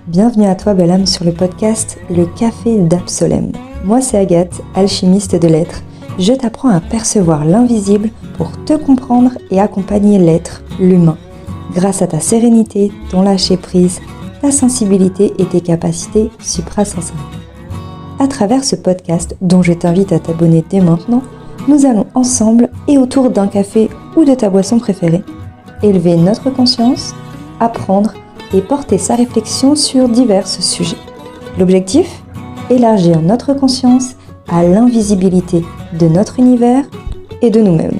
Bienvenue à toi belle âme sur le podcast Le Café d'Absolem. Moi c'est Agathe, alchimiste de l'être. Je t'apprends à percevoir l'invisible pour te comprendre et accompagner l'être, l'humain, grâce à ta sérénité, ton lâcher-prise, ta sensibilité et tes capacités suprasensorielles. À travers ce podcast, dont je t'invite à t'abonner dès maintenant, nous allons ensemble et autour d'un café ou de ta boisson préférée, élever notre conscience, apprendre et porter sa réflexion sur divers sujets. L'objectif ? Élargir notre conscience à l'invisibilité de notre univers et de nous-mêmes.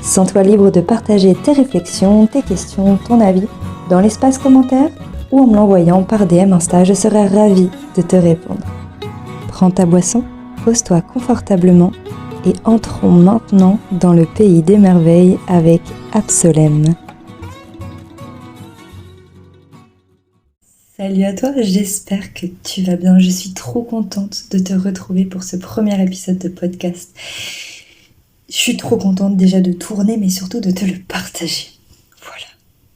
Sens-toi libre de partager tes réflexions, tes questions, ton avis dans l'espace commentaire ou en me l'envoyant par DM Insta, je serai ravie de te répondre. Prends ta boisson, pose-toi confortablement et entrons maintenant dans le pays des merveilles avec Absolem. Salut à toi, j'espère que tu vas bien. Je suis trop contente de te retrouver pour ce premier épisode de podcast. Je suis trop contente déjà de tourner, mais surtout de te le partager. Voilà.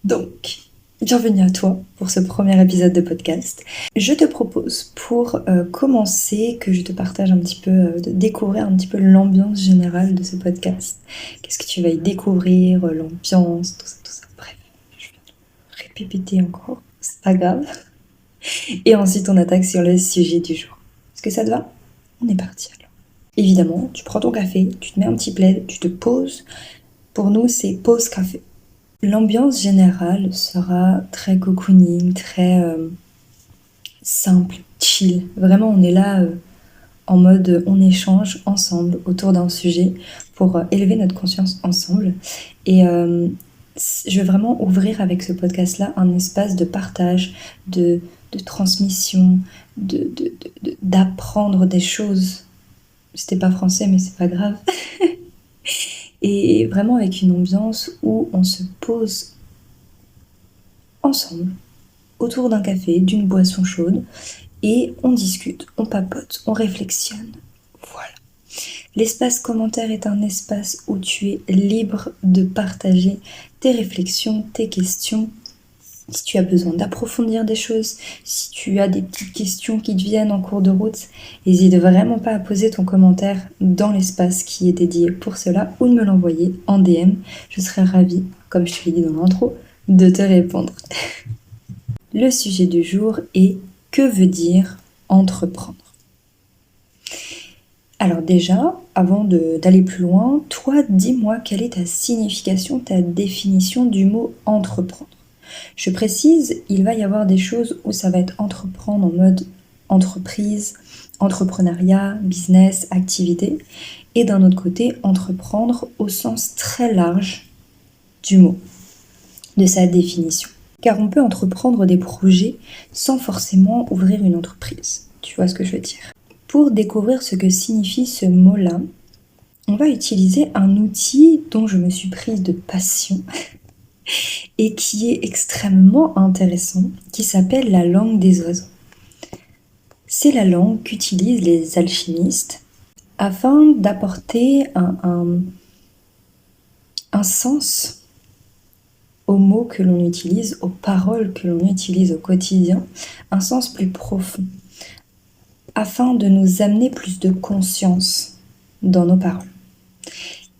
Donc, bienvenue à toi pour ce premier épisode de podcast. Je te propose pour commencer que je te partage un petit peu, de découvrir un petit peu l'ambiance générale de ce podcast. Qu'est-ce que tu vas y découvrir, l'ambiance, tout ça. Bref, je vais répéter encore, c'est pas grave. Et ensuite, on attaque sur le sujet du jour. Est-ce que ça te va ? On est parti alors. Évidemment, tu prends ton café, tu te mets un petit plaid, tu te poses. Pour nous, c'est pause café. L'ambiance générale sera très cocooning, très simple, chill. Vraiment, on est là en mode on échange ensemble autour d'un sujet pour élever notre conscience ensemble. Et je vais vraiment ouvrir avec ce podcast-là un espace de partage, de transmission, d'apprendre des choses. C'était pas français, mais c'est pas grave. Et vraiment avec une ambiance où on se pose ensemble autour d'un café, d'une boisson chaude, et on discute, on papote, on réflexionne. Voilà. L'espace commentaire est un espace où tu es libre de partager tes réflexions, tes questions. Si tu as besoin d'approfondir des choses, si tu as des petites questions qui te viennent en cours de route, n'hésite vraiment pas à poser ton commentaire dans l'espace qui est dédié pour cela ou de me l'envoyer en DM. Je serai ravie, comme je te l'ai dit dans l'intro, de te répondre. Le sujet du jour est « Que veut dire entreprendre ?» Alors déjà, avant d'aller plus loin, toi, dis-moi quelle est ta signification, ta définition du mot « entreprendre ». Je précise, il va y avoir des choses où ça va être entreprendre en mode entreprise, entrepreneuriat, business, activité, et d'un autre côté, entreprendre au sens très large du mot, de sa définition. Car on peut entreprendre des projets sans forcément ouvrir une entreprise. Tu vois ce que je veux dire ? Pour découvrir ce que signifie ce mot-là, on va utiliser un outil dont je me suis prise de passion et qui est extrêmement intéressant, qui s'appelle la langue des oiseaux. C'est la langue qu'utilisent les alchimistes afin d'apporter un sens aux mots que l'on utilise, aux paroles que l'on utilise au quotidien, un sens plus profond, afin de nous amener plus de conscience dans nos paroles.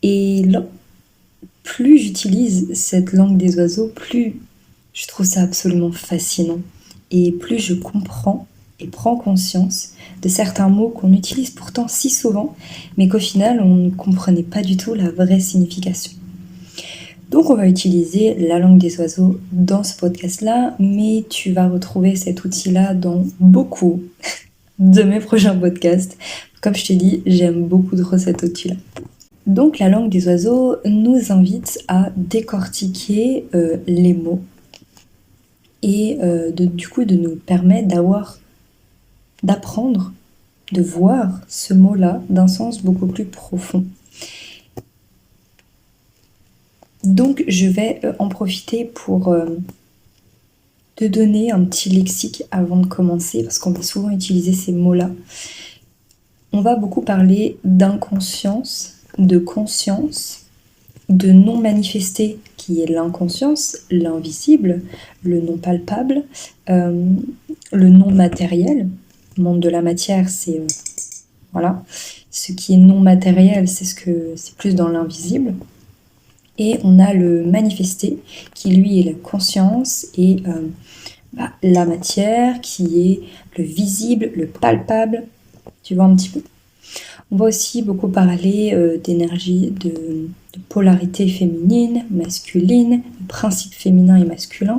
Et là, plus j'utilise cette langue des oiseaux, plus je trouve ça absolument fascinant. Et plus je comprends et prends conscience de certains mots qu'on utilise pourtant si souvent, mais qu'au final, on ne comprenait pas du tout la vraie signification. Donc on va utiliser la langue des oiseaux dans ce podcast-là, mais tu vas retrouver cet outil-là dans beaucoup de mes prochains podcasts. Comme je t'ai dit, j'aime beaucoup trop cet outil-là. Donc la langue des oiseaux nous invite à décortiquer les mots et du coup de nous permettre d'apprendre, de voir ce mot-là d'un sens beaucoup plus profond. Donc je vais en profiter pour te donner un petit lexique avant de commencer, parce qu'on va souvent utiliser ces mots-là. On va beaucoup parler d'inconscience, de conscience de non manifesté qui est l'inconscience, l'invisible, le non palpable, le non matériel. Le monde de la matière, c'est voilà. Ce qui est non matériel, c'est plus dans l'invisible. Et on a le manifesté qui lui est la conscience et la matière qui est le visible, le palpable. Tu vois un petit peu. On va aussi beaucoup parler d'énergie, de polarité féminine, masculine, de principes féminins et masculins,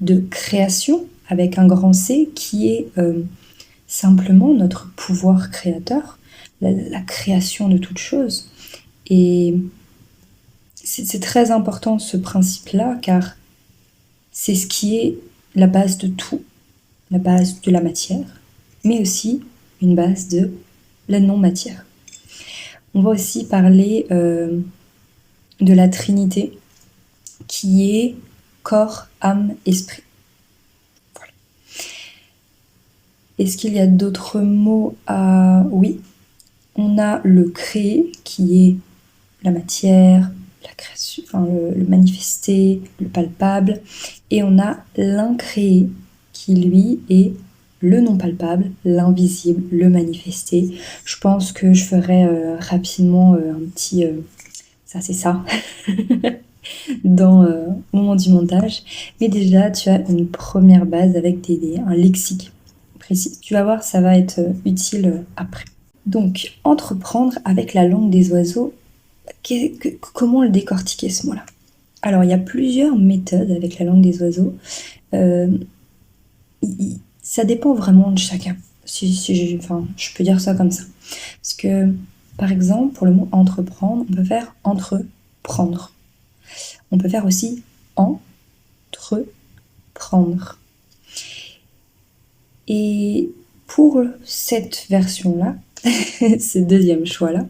de création avec un grand C qui est simplement notre pouvoir créateur, la création de toute chose. Et c'est très important ce principe-là car c'est ce qui est la base de tout, la base de la matière, mais aussi une base de la non-matière. On va aussi parler de la Trinité, qui est corps, âme, esprit. Voilà. Est-ce qu'il y a d'autres mots à... Oui, on a le créé, qui est la matière, la création, enfin le manifesté, le palpable, et on a l'incréé, qui lui est le non palpable, l'invisible, le manifesté. Je pense que je ferai rapidement un petit... ça c'est ça au moment du montage. Mais déjà, tu as une première base avec un lexique précis. Tu vas voir, ça va être utile après. Donc, entreprendre avec la langue des oiseaux, comment le décortiquer ce mot-là? Alors, il y a plusieurs méthodes avec la langue des oiseaux. Ça dépend vraiment de chacun. Je peux dire ça comme ça. Parce que, par exemple, pour le mot entreprendre, on peut faire entreprendre. On peut faire aussi entreprendre. Et pour cette version-là, ce deuxième choix-là,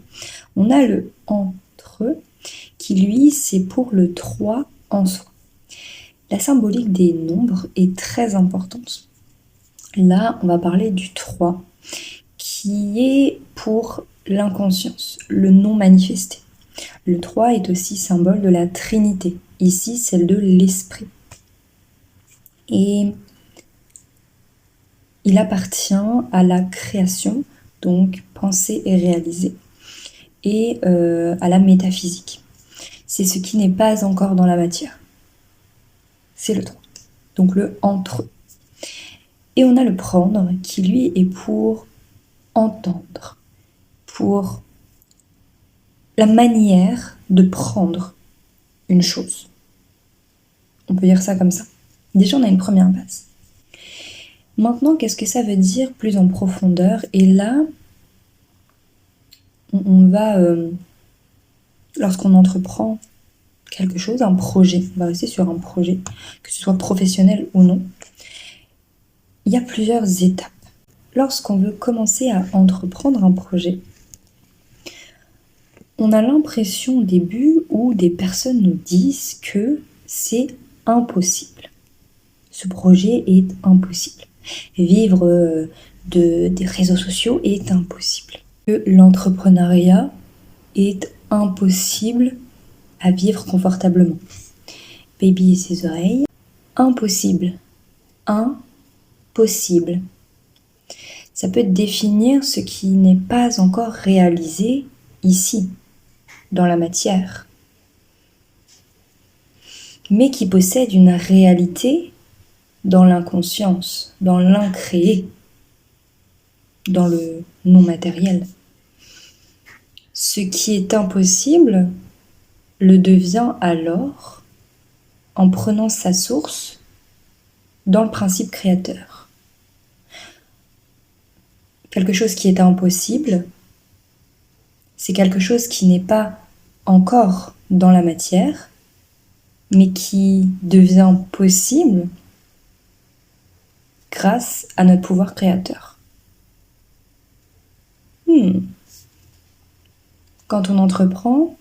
on a le entre qui lui, c'est pour le 3 en soi. La symbolique des nombres est très importante. Là, on va parler du 3 qui est pour l'inconscience, le non manifesté. Le 3 est aussi symbole de la Trinité, ici celle de l'esprit. Et il appartient à la création, donc penser et réaliser, et à la métaphysique. C'est ce qui n'est pas encore dans la matière. C'est le 3. Donc le entre. Et on a le prendre qui lui est pour entendre, pour la manière de prendre une chose. On peut dire ça comme ça. Déjà, on a une première base. Maintenant, qu'est-ce que ça veut dire plus en profondeur? Et là, on va, lorsqu'on entreprend quelque chose, un projet, on va rester sur un projet, que ce soit professionnel ou non, il y a plusieurs étapes. Lorsqu'on veut commencer à entreprendre un projet, on a l'impression au début où des personnes nous disent que c'est impossible. Ce projet est impossible. Vivre des réseaux sociaux est impossible. Que l'entrepreneuriat est impossible à vivre confortablement. Baby et ses oreilles. Impossible. Impossible. Ça peut définir ce qui n'est pas encore réalisé ici, dans la matière, mais qui possède une réalité dans l'inconscience, dans l'incréé, dans le non matériel. Ce qui est impossible le devient alors en prenant sa source dans le principe créateur. Quelque chose qui est impossible, c'est quelque chose qui n'est pas encore dans la matière, mais qui devient possible grâce à notre pouvoir créateur. Quand on entreprend,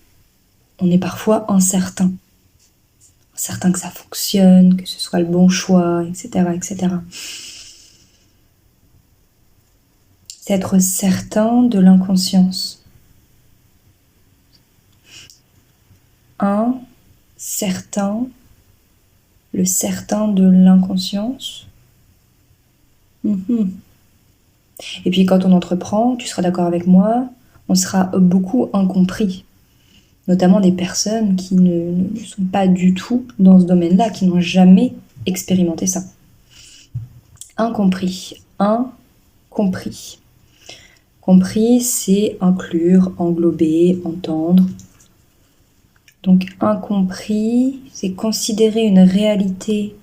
on est parfois incertain. Incertain que ça fonctionne, que ce soit le bon choix, etc., etc. C'est être certain de l'inconscience. un certain, le certain de l'inconscience. Et puis quand on entreprend, tu seras d'accord avec moi, on sera beaucoup incompris. Notamment des personnes qui ne sont pas du tout dans ce domaine-là, qui n'ont jamais expérimenté ça. Incompris. Incompris. Compris, c'est inclure, englober, entendre. Donc incompris, c'est considérer une réalité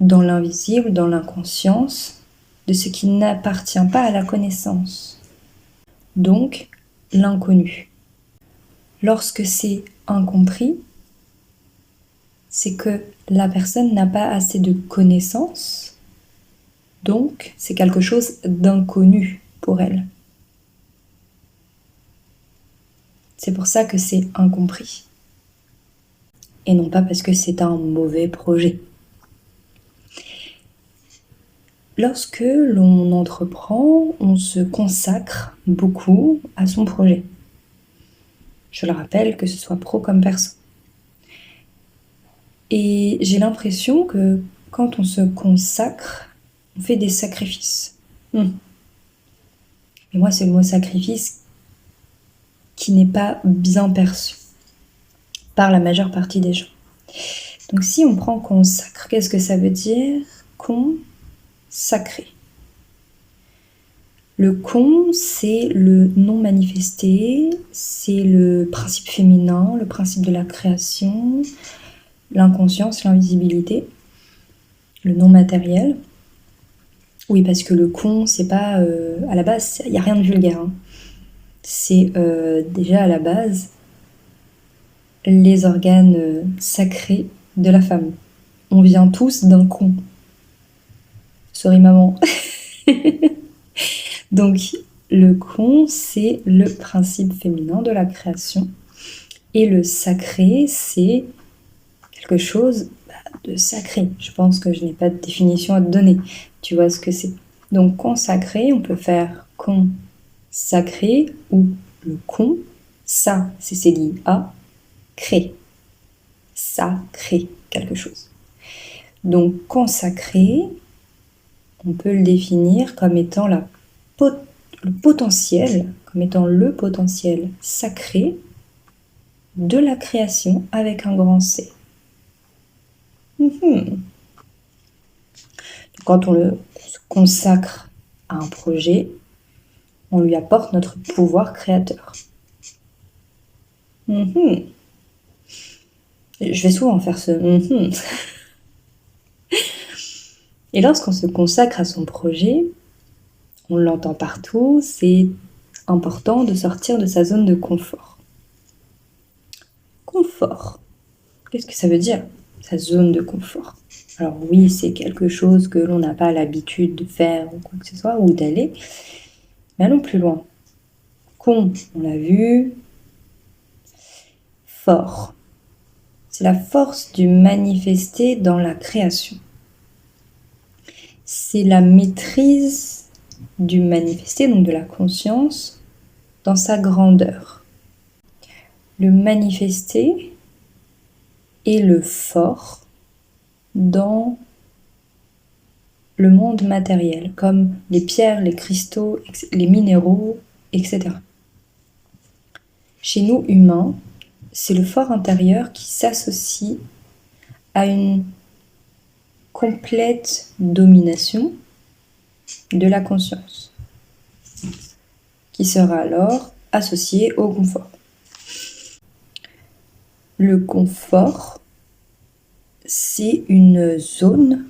dans l'invisible, dans l'inconscience, de ce qui n'appartient pas à la connaissance. Donc l'inconnu. Lorsque c'est incompris, c'est que la personne n'a pas assez de connaissances, donc c'est quelque chose d'inconnu pour elle. C'est pour ça que c'est incompris. Et non pas parce que c'est un mauvais projet. Lorsque l'on entreprend, on se consacre beaucoup à son projet. Je le rappelle, que ce soit pro comme perso. Et j'ai l'impression que quand on se consacre, on fait des sacrifices. Et moi, c'est le mot sacrifice qui n'est pas bien perçu par la majeure partie des gens. Donc si on prend consacre, qu'est-ce que ça veut dire? Consacrer. Le con, c'est le non manifesté, c'est le principe féminin, le principe de la création, l'inconscience, l'invisibilité, le non matériel. Oui, parce que le con, c'est pas... à la base, il n'y a rien de vulgaire. C'est déjà à la base les organes sacrés de la femme. On vient tous d'un con. Sorry maman. Donc le con, c'est le principe féminin de la création. Et le sacré, c'est quelque chose de sacré. Je pense que je n'ai pas de définition à te donner. Tu vois ce que c'est. Donc consacré, on peut faire consacré ou le con. Ça, c'est C-I-A. Crée. Ça crée quelque chose. Donc consacré, on peut le définir comme étant le potentiel, comme étant le potentiel sacré de la création avec un grand C. Quand on se consacre à un projet, on lui apporte notre pouvoir créateur. Je vais souvent faire ce Et lorsqu'on se consacre à son projet, on l'entend partout, c'est important de sortir de sa zone de confort. Confort. Qu'est-ce que ça veut dire, sa zone de confort? Alors oui, c'est quelque chose que l'on n'a pas l'habitude de faire ou quoi que ce soit, ou d'aller. Mais allons plus loin. On l'a vu. Fort. C'est la force du manifester dans la création. C'est la maîtrise du manifester, donc de la conscience, dans sa grandeur. Le manifester est le fort dans le monde matériel, comme les pierres, les cristaux, les minéraux, etc. Chez nous, humains, c'est le fort intérieur qui s'associe à une complète domination de la conscience, qui sera alors associée au confort. Le confort, c'est une zone,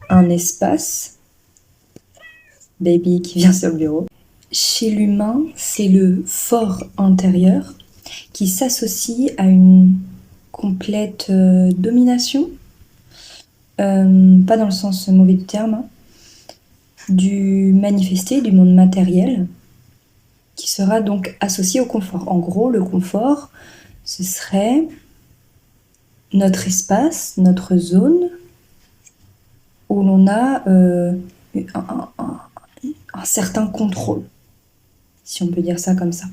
un espace, baby qui vient sur le bureau. Chez l'humain, c'est le fort intérieur qui s'associe à une complète domination, pas dans le sens mauvais du terme, du manifesté, du monde matériel, qui sera donc associé au confort. En gros, le confort, ce serait notre espace, notre zone, où l'on a un certain contrôle, si on peut dire ça comme ça.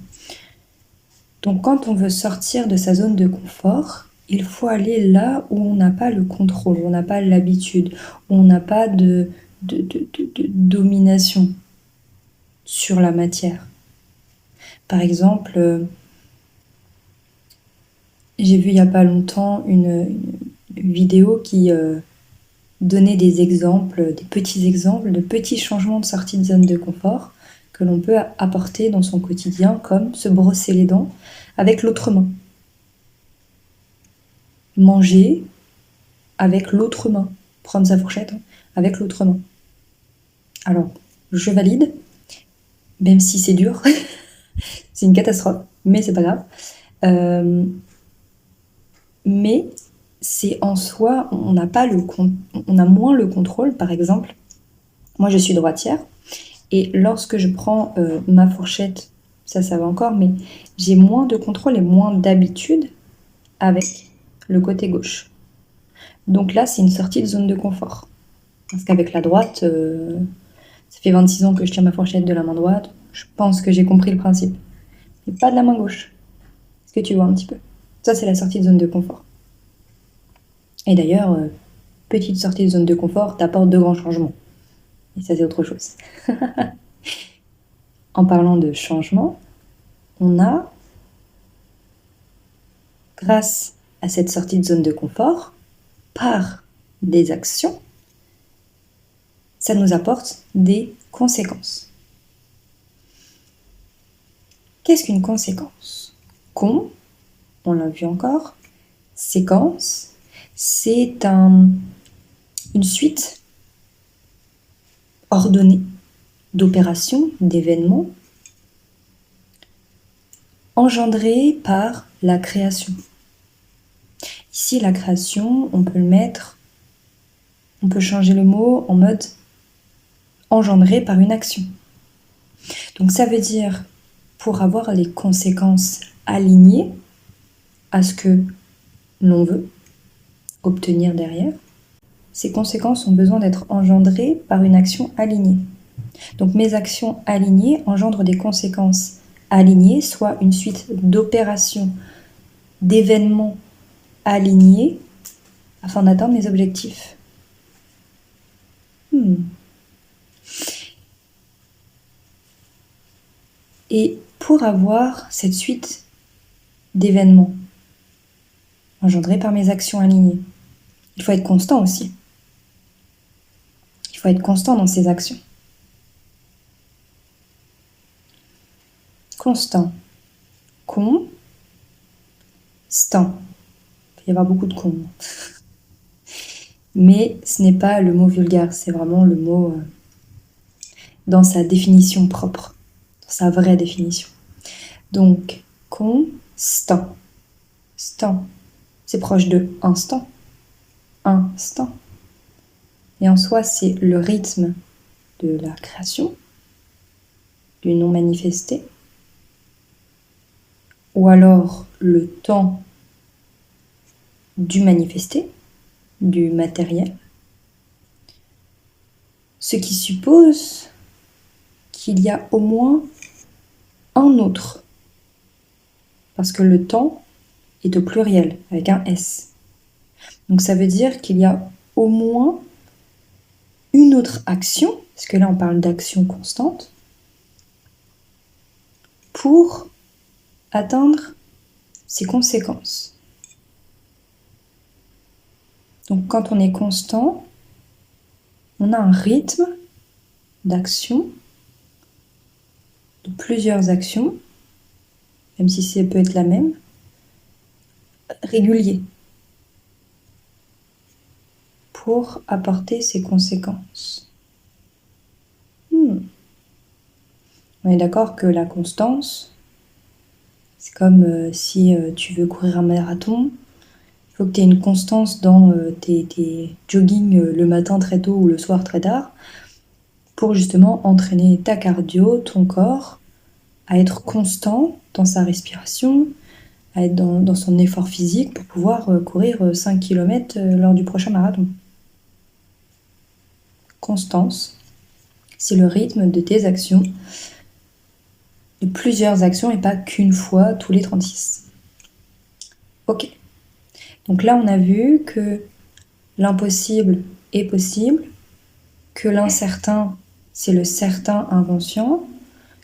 Donc quand on veut sortir de sa zone de confort, il faut aller là où on n'a pas le contrôle, où on n'a pas l'habitude, où on n'a pas de domination sur la matière. Par exemple, j'ai vu il n'y a pas longtemps une vidéo qui donnait des exemples, des petits exemples de petits changements de sortie de zone de confort que l'on peut apporter dans son quotidien, comme se brosser les dents avec l'autre main. Manger avec l'autre main. Prendre sa fourchette avec l'autre main. Alors, je valide, même si c'est dur. C'est une catastrophe, mais c'est pas grave. Mais c'est en soi, on a moins le contrôle. Par exemple, moi je suis droitière, et lorsque je prends ma fourchette, ça va encore, mais j'ai moins de contrôle et moins d'habitude avec le côté gauche. Donc là, c'est une sortie de zone de confort. Parce qu'avec la droite, ça fait 26 ans que je tiens ma fourchette de la main droite, je pense que j'ai compris le principe. Mais pas de la main gauche. Est-ce que tu vois un petit peu? Ça, c'est la sortie de zone de confort. Et d'ailleurs, petite sortie de zone de confort t'apporte de grands changements. Et ça, c'est autre chose. En parlant de changement, on a, grâce à cette sortie de zone de confort, par des actions, ça nous apporte des conséquences. Qu'est-ce qu'une conséquence? On l'a vu encore, séquence, c'est une suite ordonnée d'opérations, d'événements, engendrées par la création. Ici, la création, on peut changer le mot en mode engendré par une action. Donc ça veut dire, pour avoir les conséquences alignées à ce que l'on veut obtenir derrière, ces conséquences ont besoin d'être engendrées par une action alignée. Donc mes actions alignées engendrent des conséquences alignées, soit une suite d'opérations, d'événements alignés afin d'atteindre mes objectifs. Et pour avoir cette suite d'événements engendrés par mes actions alignées, il faut être constant aussi. Il faut être constant dans ses actions. Constant. Constant. Il peut y avoir beaucoup de cons. Mais ce n'est pas le mot vulgaire, c'est vraiment le mot dans sa définition propre, dans sa vraie définition. Donc, constant. Stant. C'est proche de instant. Instant. Et en soi, c'est le rythme de la création, du non manifesté, ou alors le temps du manifesté, du matériel, ce qui suppose qu'il y a au moins un autre, parce que le temps est au pluriel, avec un S. Donc ça veut dire qu'il y a au moins une autre action, parce que là on parle d'action constante, pour atteindre ces conséquences. Donc quand on est constant, on a un rythme d'action, de plusieurs actions, même si ça peut être la même, régulier, pour apporter ces conséquences. On est d'accord que la constance, c'est comme si tu veux courir un marathon, il faut que tu aies une constance dans tes joggings le matin très tôt ou le soir très tard, pour justement entraîner ta cardio, ton corps, à être constant dans sa respiration, à être dans son effort physique pour pouvoir courir 5 km lors du prochain marathon. Constance, c'est le rythme de tes actions de plusieurs actions et pas qu'une fois tous les 36. Ok. Donc là, on a vu que l'impossible est possible, que l'incertain, c'est le certain inconscient,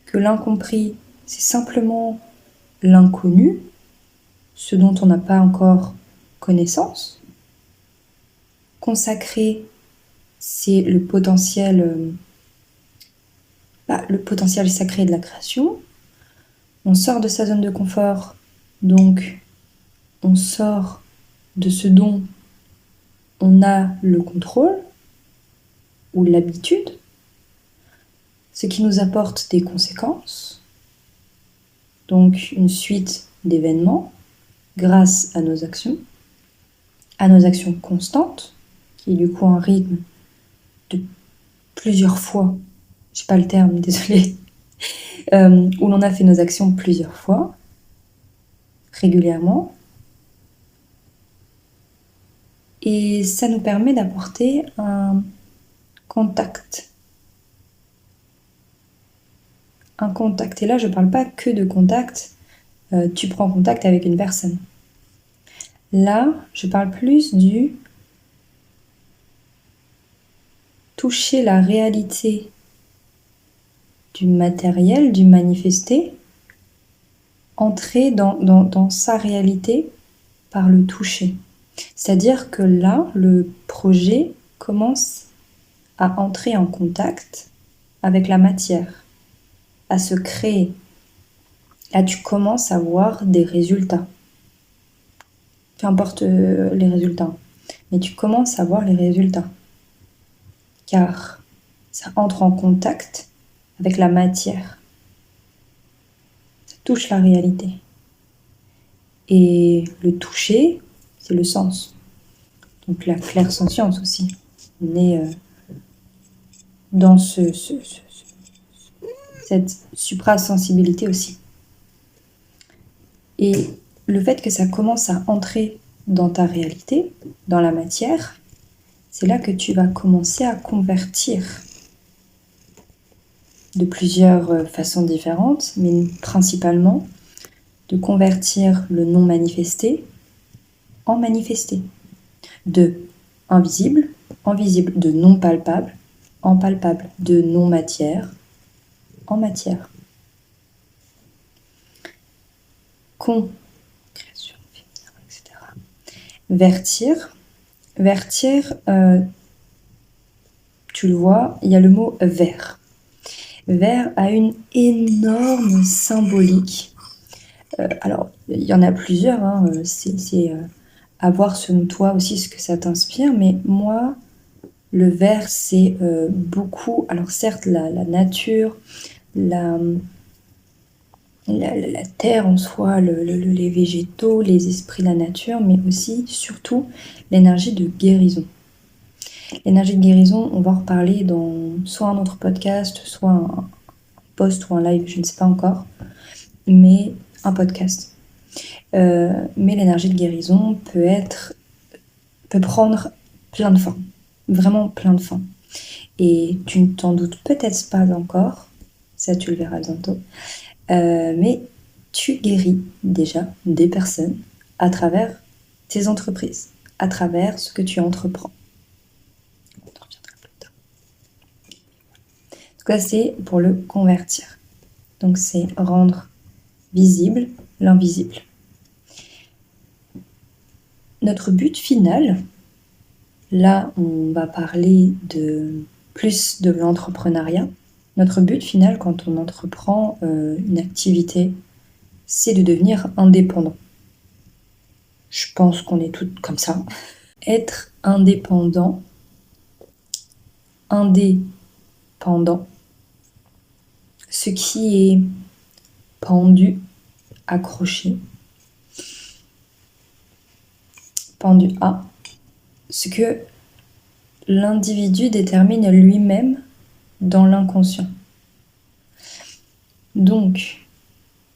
que l'incompris, c'est simplement l'inconnu, ce dont on n'a pas encore connaissance. Consacré, c'est le potentiel sacré de la création. On sort de sa zone de confort, donc on sort de ce dont on a le contrôle ou l'habitude, ce qui nous apporte des conséquences, donc une suite d'événements grâce à nos actions constantes, qui est du coup un rythme de plusieurs fois, j'ai pas le terme, désolée, où l'on a fait nos actions plusieurs fois, régulièrement. Et ça nous permet d'apporter un contact. Un contact. Et là, je ne parle pas que de contact, tu prends contact avec une personne. Là, je parle plus du toucher la réalité du matériel, du manifesté, entrer dans sa réalité par le toucher. C'est-à-dire que là, le projet commence à entrer en contact avec la matière, à se créer. Là, tu commences à voir des résultats. Peu importe les résultats, mais tu commences à voir les résultats. Car ça entre en contact avec la matière. Ça touche la réalité. Et le toucher, c'est le sens. Donc la clairsentience aussi. On est dans cette suprasensibilité aussi. Et le fait que ça commence à entrer dans ta réalité, dans la matière, c'est là que tu vas commencer à convertir de plusieurs façons différentes, mais principalement de convertir le non manifesté en manifesté, de invisible en visible, de non palpable en palpable, de non matière en matière. Création, etc. Vertir, tu le vois, il y a le mot vert. Vert a une énorme symbolique. Alors, il y en a plusieurs, hein, c'est à voir selon toi aussi ce que ça t'inspire, mais moi, le vert, c'est beaucoup, alors certes, la nature, la terre en soi, les végétaux, les esprits de la nature, mais aussi, surtout, l'énergie de guérison. L'énergie de guérison, on va en reparler dans soit un autre podcast, soit un post ou un live, je ne sais pas encore, mais un podcast. Mais l'énergie de guérison peut prendre plein de formes, vraiment plein de formes. Et tu ne t'en doutes peut-être pas encore, ça tu le verras bientôt, mais tu guéris déjà des personnes à travers tes entreprises, à travers ce que tu entreprends. On en reviendra plus tard. En tout cas, c'est pour le convertir. Donc c'est rendre visible l'invisible. Notre but final, là on va parler plus de l'entrepreneuriat. Notre but final quand on entreprend une activité, c'est de devenir indépendant. Je pense qu'on est toutes comme ça. Être indépendant, ce qui est pendu, accroché, pendu à ce que l'individu détermine lui-même dans l'inconscient. Donc,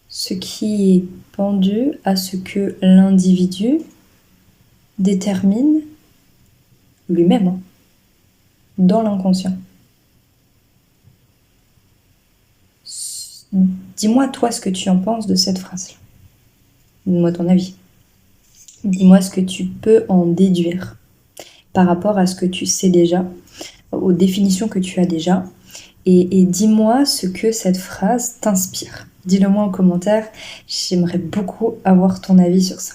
ce qui est pendu à ce que l'individu détermine lui-même dans l'inconscient. Dis-moi toi ce que tu en penses de cette phrase-là. Dis-moi ton avis. Dis-moi ce que tu peux en déduire par rapport à ce que tu sais déjà, aux définitions que tu as déjà, et dis-moi ce que cette phrase t'inspire. Dis-le moi en commentaire, j'aimerais beaucoup avoir ton avis sur ça.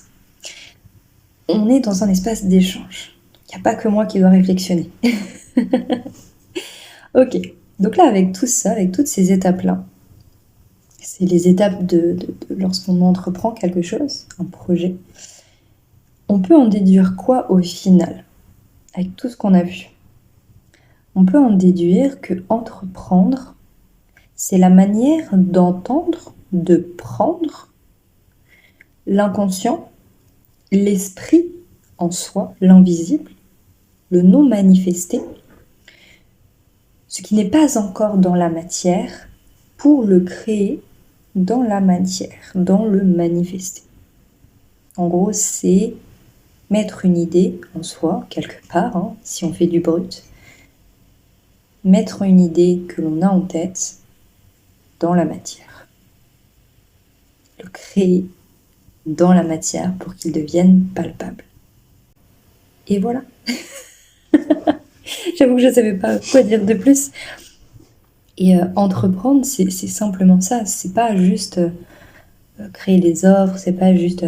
On est dans un espace d'échange. Il n'y a pas que moi qui dois réflexionner. Ok, donc là avec tout ça, avec toutes ces étapes-là, c'est les étapes de lorsqu'on entreprend quelque chose, un projet, on peut en déduire quoi au final, avec tout ce qu'on a vu? On peut en déduire que entreprendre, c'est la manière d'entendre, de prendre l'inconscient, l'esprit en soi, l'invisible, le non manifesté, ce qui n'est pas encore dans la matière, pour le créer dans la matière, dans le manifester. En gros, c'est mettre une idée en soi, quelque part, si on fait du brut, mettre une idée que l'on a en tête dans la matière. Le créer dans la matière pour qu'il devienne palpable. Et voilà. J'avoue que je ne savais pas quoi dire de plus. Et entreprendre, c'est simplement ça. C'est pas juste créer des offres, c'est pas juste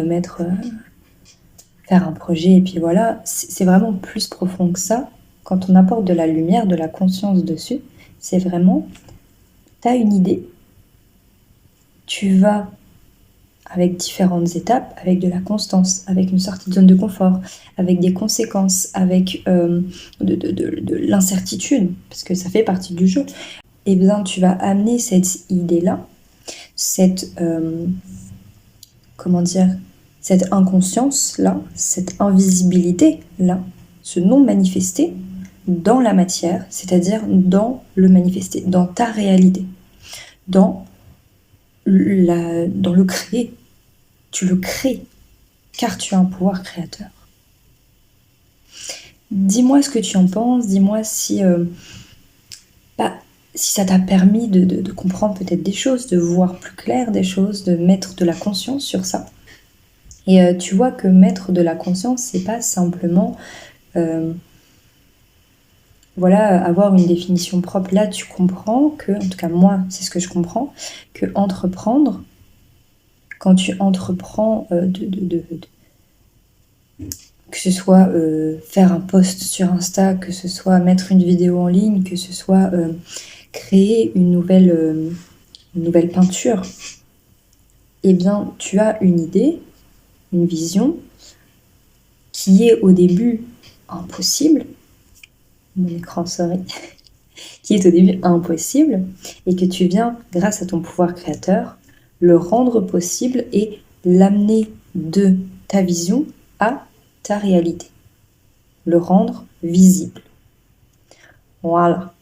faire un projet et puis voilà. C'est vraiment plus profond que ça. Quand on apporte de la lumière, de la conscience dessus, c'est vraiment, t'as une idée, tu vas avec différentes étapes, avec de la constance, avec une sortie de zone de confort, avec des conséquences, avec de l'incertitude, parce que ça fait partie du jeu, et bien tu vas amener cette idée-là, cette inconscience-là, cette invisibilité-là, ce non-manifesté dans la matière, c'est-à-dire dans le manifesté, dans ta réalité, dans le créer. Tu le crées, car tu as un pouvoir créateur. Dis-moi ce que tu en penses, dis-moi si ça t'a permis de comprendre peut-être des choses, de voir plus clair des choses, de mettre de la conscience sur ça. Et tu vois que mettre de la conscience, c'est pas simplement avoir une définition propre. Là, tu comprends que, en tout cas moi, c'est ce que je comprends, que entreprendre, quand tu entreprends que ce soit faire un post sur Insta, que ce soit mettre une vidéo en ligne, que ce soit créer une nouvelle peinture, eh bien, tu as une idée, une vision qui est au début impossible, mon écran sourit, qui est au début impossible, et que tu viens, grâce à ton pouvoir créateur, le rendre possible et l'amener de ta vision à ta réalité. Le rendre visible. Voilà.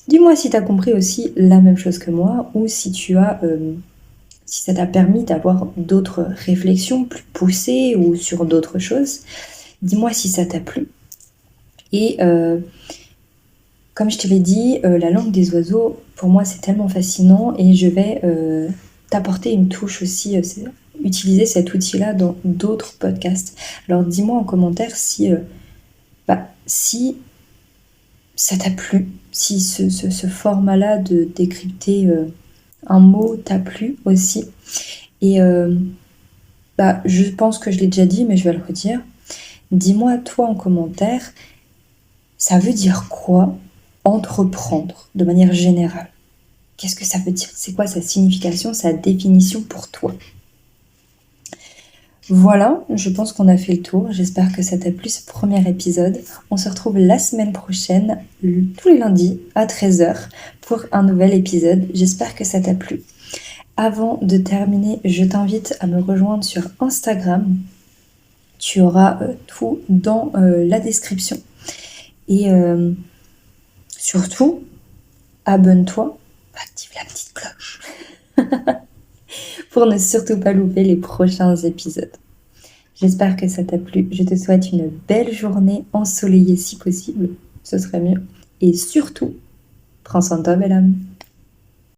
Dis-moi si tu as compris aussi la même chose que moi, ou si si ça t'a permis d'avoir d'autres réflexions plus poussées ou sur d'autres choses. Dis-moi si ça t'a plu. Et comme je te l'ai dit, la langue des oiseaux, pour moi, c'est tellement fascinant et je vais t'apporter une touche aussi, utiliser cet outil-là dans d'autres podcasts. Alors dis-moi en commentaire si ça t'a plu, si ce format-là de décrypter un mot t'a plu aussi. Et je pense que je l'ai déjà dit, mais je vais le redire. Dis-moi toi en commentaire, ça veut dire quoi entreprendre de manière générale? Qu'est-ce que ça veut dire? C'est quoi sa signification, sa définition pour toi? Voilà, je pense qu'on a fait le tour. J'espère que ça t'a plu ce premier épisode. On se retrouve la semaine prochaine, tous les lundis à 13h pour un nouvel épisode. J'espère que ça t'a plu. Avant de terminer, je t'invite à me rejoindre sur Instagram. Tu auras tout dans la description. Et surtout, abonne-toi, active la petite cloche pour ne surtout pas louper les prochains épisodes. J'espère que ça t'a plu. Je te souhaite une belle journée ensoleillée si possible, ce serait mieux. Et surtout, prends soin de toi, belle âme.